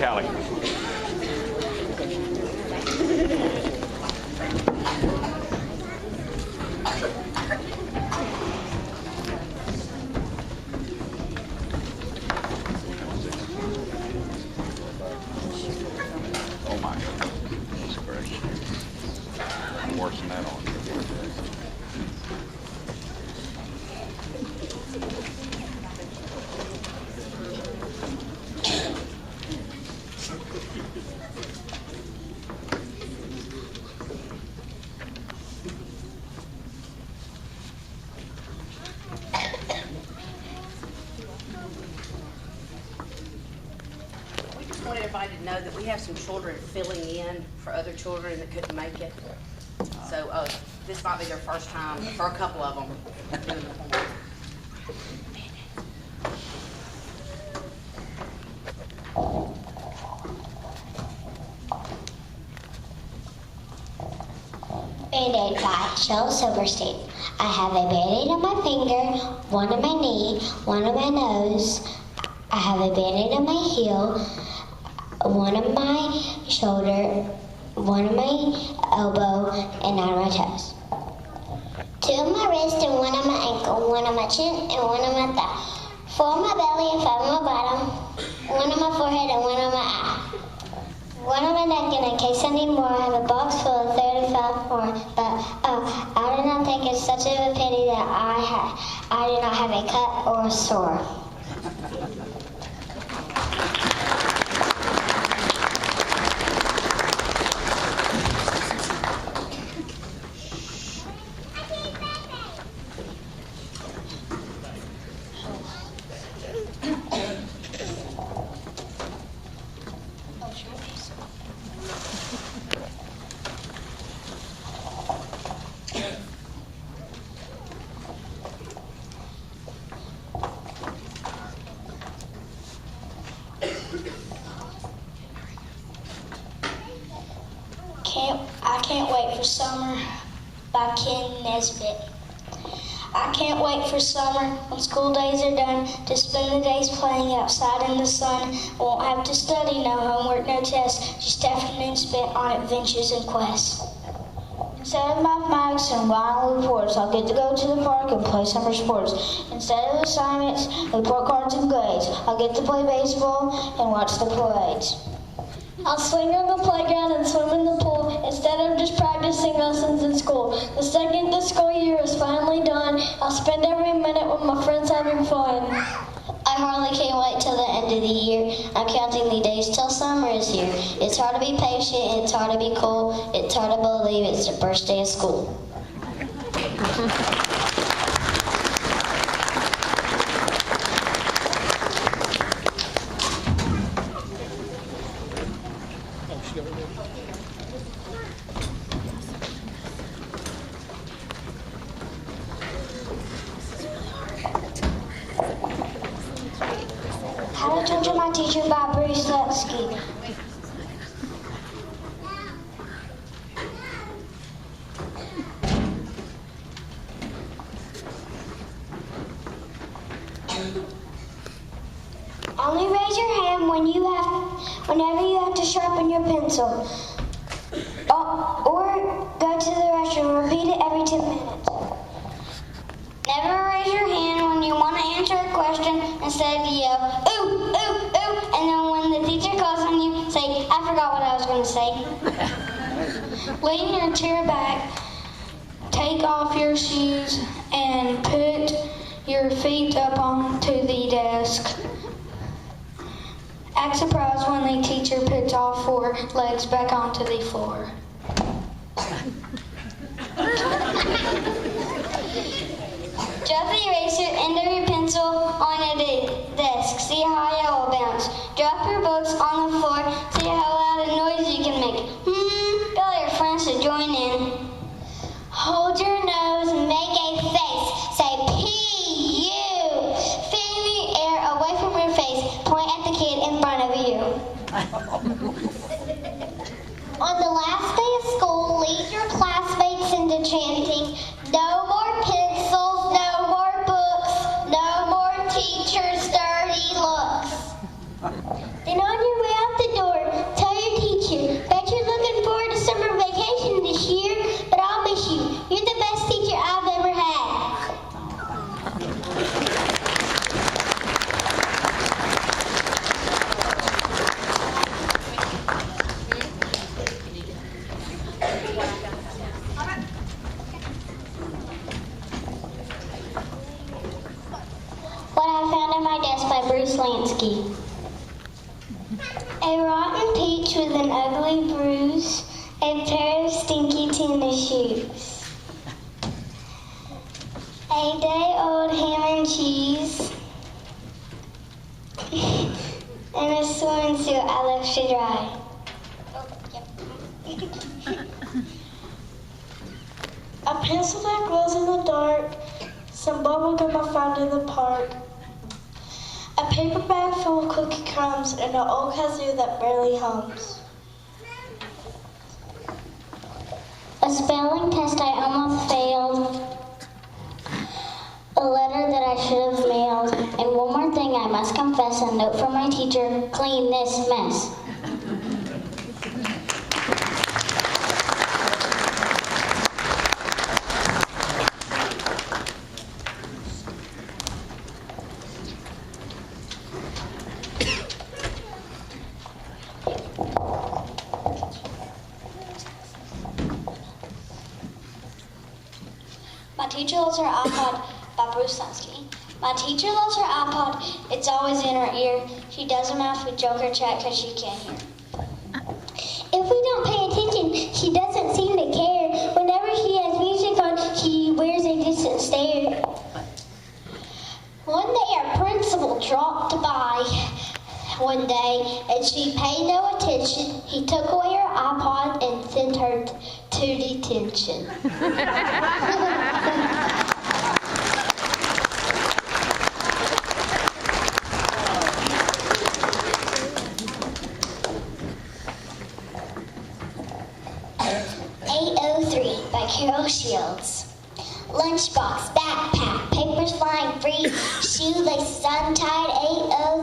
Callie. Oh my goodness gracious. I'm worse than that on. I want everybody to know that we have some children filling in for other children that couldn't make it. So this might be their first time for a couple of them doing the homework. Band-Aid by Shel Silverstein. I have a Band-Aid on my finger, one on my knee, one on my nose. I have a Band-Aid on my heel, one on my shoulder, one on my elbow, and none on my toes. Two on my wrist and one on my ankle, one on my chin and one on my thigh. Four on my belly and five on my bottom, one on my forehead and one on my eye. One on my neck, and in case I need more, I have a box full of 35 more. But I do not think it's such a pity that I do not have a cut or a sore. I Can't Wait for Summer by Ken Nesbitt. I can't wait for summer when school days are done to spend the days playing outside in the sun. I won't have to study, no homework, no tests, just afternoons spent on adventures and quests. Instead of mathematics and final reports, I'll get to go to the park and play summer sports. Instead of assignments, report cards and grades, I'll get to play baseball and watch the parades. I'll swing on the playground and swim in the pool instead of just practicing lessons in school. The second the school year is finally done, I'll spend every minute with my friends having fun. I hardly can't wait till the end of the year. I'm counting the days till summer is here. It's hard to be patient, it's hard to be cool, it's hard to believe it's the first day of school. How to Torture My Teacher by Bruce Letsky. Only raise your hand whenever you have to sharpen your pencil. Or go to the restroom. Repeat it every 2 minutes. Never raise your hand when you want to answer a question. Instead of yell, ooh, ooh, ooh, and then when the teacher calls on you, say, I forgot what I was going to say. Lean your chair back, take off your shoes, and put your feet up onto the desk. Act surprised when the teacher puts all 4 legs back onto the floor. Drop the eraser, end of your pencil on the desk. See how it will bounce. Drop your books on the floor. See how loud a noise you can make. Tell your friends to join in. Hold your nose and make a face. Say P-U. Fan the air away from your face. Point at the kid in front of you. On the last day of school, lead your classmates into chanting, no more pencils, no more books, no more teachers' dirty looks. Then on your way out the beach with an ugly bruise, a pair of stinky tennis shoes, a day-old ham and cheese, and a swimsuit I left to dry. A pencil that glows in the dark, some bubble gum I found in the park, a paper bag full of cookie crumbs, and an old kazoo that barely hums. A spelling test I almost failed, a letter that I should have mailed, and one more thing I must confess, a note from my teacher, clean this mess. My teacher loves her iPod by Bruce Sunsky. My teacher loves her iPod, it's always in her ear. She doesn't mouth with joke or chat because she can't hear. If we don't pay attention, she doesn't seem to care. Whenever she has music on, she wears a distant stare. One day our principal dropped by one day and she paid no attention. He took away her iPod and sent her to detention. 803 by Carol Shields. Lunchbox, backpack, papers flying free, shoelaces untied,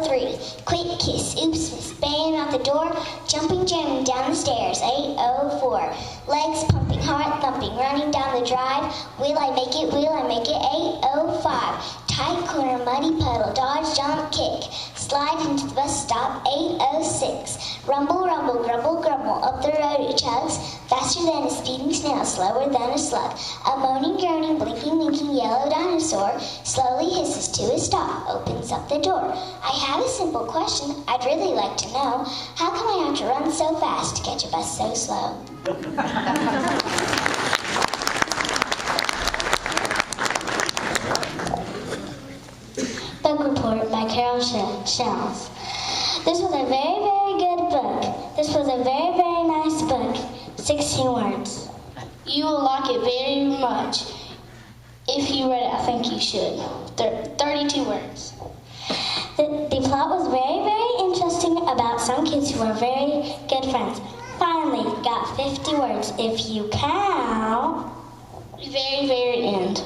803. Quick kiss, oops, miss, banging out the door, jumping, jamming down the stairs, 804. Legs pumping, heart thumping, running down the drive, will I make it, 805. Tight corner, muddy puddle, dodge, jump, kick, slide into the bus stop, 806. Rumble, rumble, grumble, grumble, up the road it chugs, faster than a speeding snail, slower than a slug. A moaning, groaning, blinking, winking yellow dinosaur slowly hisses to a stop, opens up the door. I have a simple question I'd really like to know. How come I have to run so fast to catch a bus so slow? Book Report by Carol Shells. This was a very, very good book. This was a very, very nice book. 16 words. You will like it very much. If you read it, I think you should. 32 words. The plot was very, very interesting about some kids who were very good friends. Finally, got 50 words. If you count, very, very end.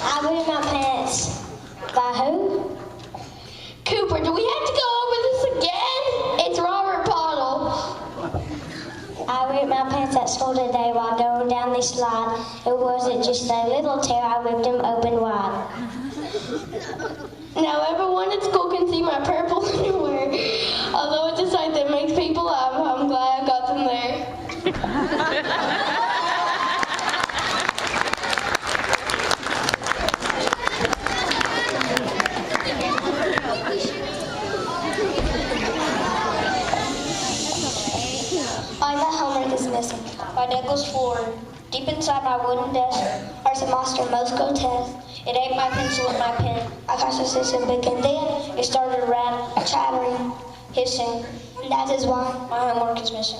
I read my pants. By who? Cooper, do we have to go over this again? It's Robert Pottle. I ripped my pants at school today while going down the slide. It wasn't just a little tear, I ripped them open wide. Now everyone at school can see my purple underwear. Although it's a sight that makes people laugh, I'm glad I got them there. My deck was floored. Deep inside my wooden desk, there's a monster most grotesque. It ate my pencil and my pen. I got suspicious big and then it started chattering, hissing. And that is why my homework is missing.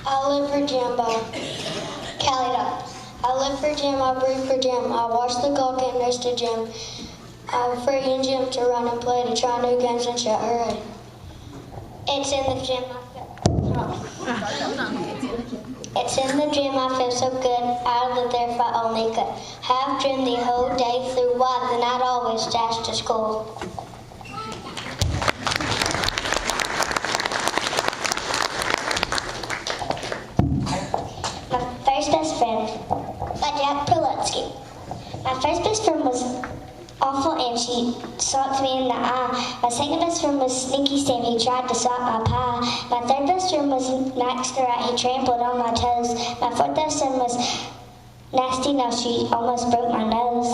I live for Jimbo. Callie Dobbs. I live for Jim, I breathe for Jim. I watch the golf game next to Jim. I'm freeing Jim to run and play, to try new games and shit. Hooray. It's in the gym. It's in the gym, I feel so good. I'd live there if I only could. Have gym the whole day through, why then I'd always dash to school. My first best friend. By Jack Prelutsky. My first best friend was awful and she sucked me in the eye. My second best friend friend was Sneaky Sam. He tried to suck my pie. My third best friend was Max the Rat. He trampled on my toes. My fourth best friend was Nasty. Now she almost broke my nose.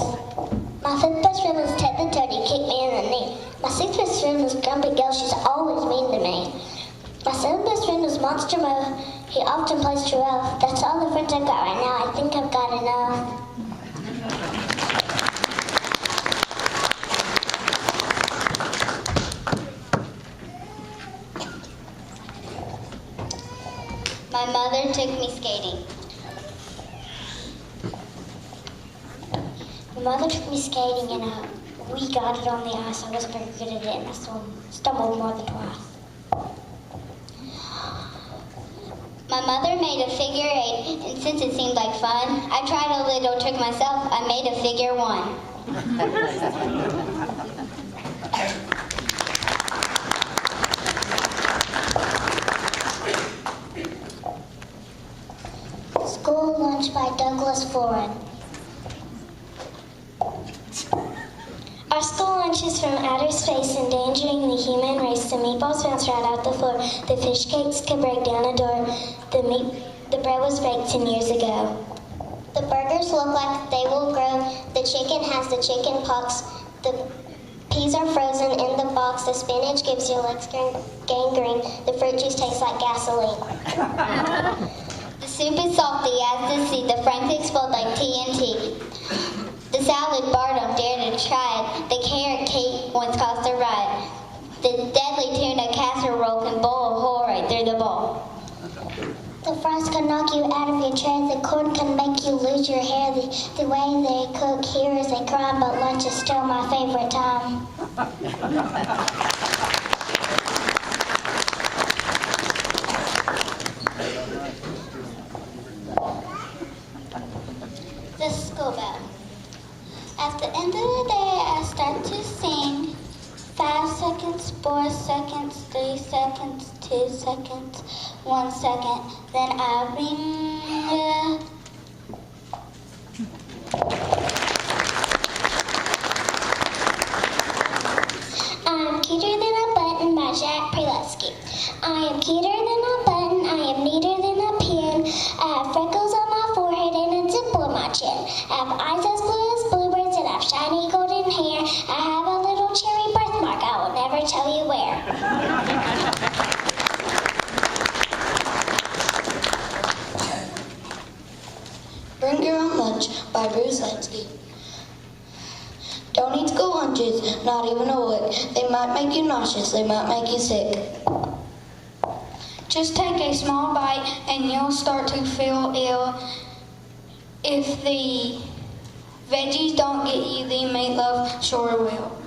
My fifth best friend was Ted the Toad. He kicked me in the knee. My sixth best friend was Grumpy Girl. She's always mean to me. My seventh best friend was Monster Mo. He often plays true elf. That's all the friends I've got right now. I think I've got enough. My mother took me skating. My mother took me skating and we got it on the ice. I wasn't very good at it and I stumbled more than twice. My mother made a figure 8 and since it seemed like fun, I tried a little trick myself. I made a figure 1. School Lunch by Douglas Foran. Our school lunch is from outer space, endangering the human race. The meatballs bounce right out the floor. The fish cakes could break down a door. The bread was baked 10 years ago. The burgers look like they will grow. The chicken has the chicken pox. The peas are frozen in the box. The spinach gives your legs gangrene. The fruit juice tastes like gasoline. The soup is salty as the sea. The franks explode like TNT. The salad bar don't dare to try it. The carrot cake once cost a ride. The deadly tuna casserole can bowl a hole right through the bowl. The fries can knock you out of your chair. The corn can make you lose your hair. The way they cook here is a crime, but lunch is still my favorite time. The school bell. At the end of the day, I start to sing. 5 seconds, 4 seconds, 3 seconds, 2 seconds, 1 second. Then I ring. I'm cuter than a button by Jack Prelutsky. I am cuter than a button. I am neater than a pin. I have freckles on my forehead and a dimple in my chin. I have eyes as blue as bluebirds and I have shiny golden hair. I have a little cherry birthmark. I will never tell you where. Bring Your Own Lunch by Bruce Lansky. Don't eat school lunches, not even a lick. They might make you nauseous, they might make you sick. Just take a small bite and you'll start to feel ill. If the veggies don't get you, the meatloaf sure will.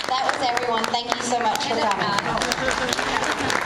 That was everyone. Thank you so much for coming.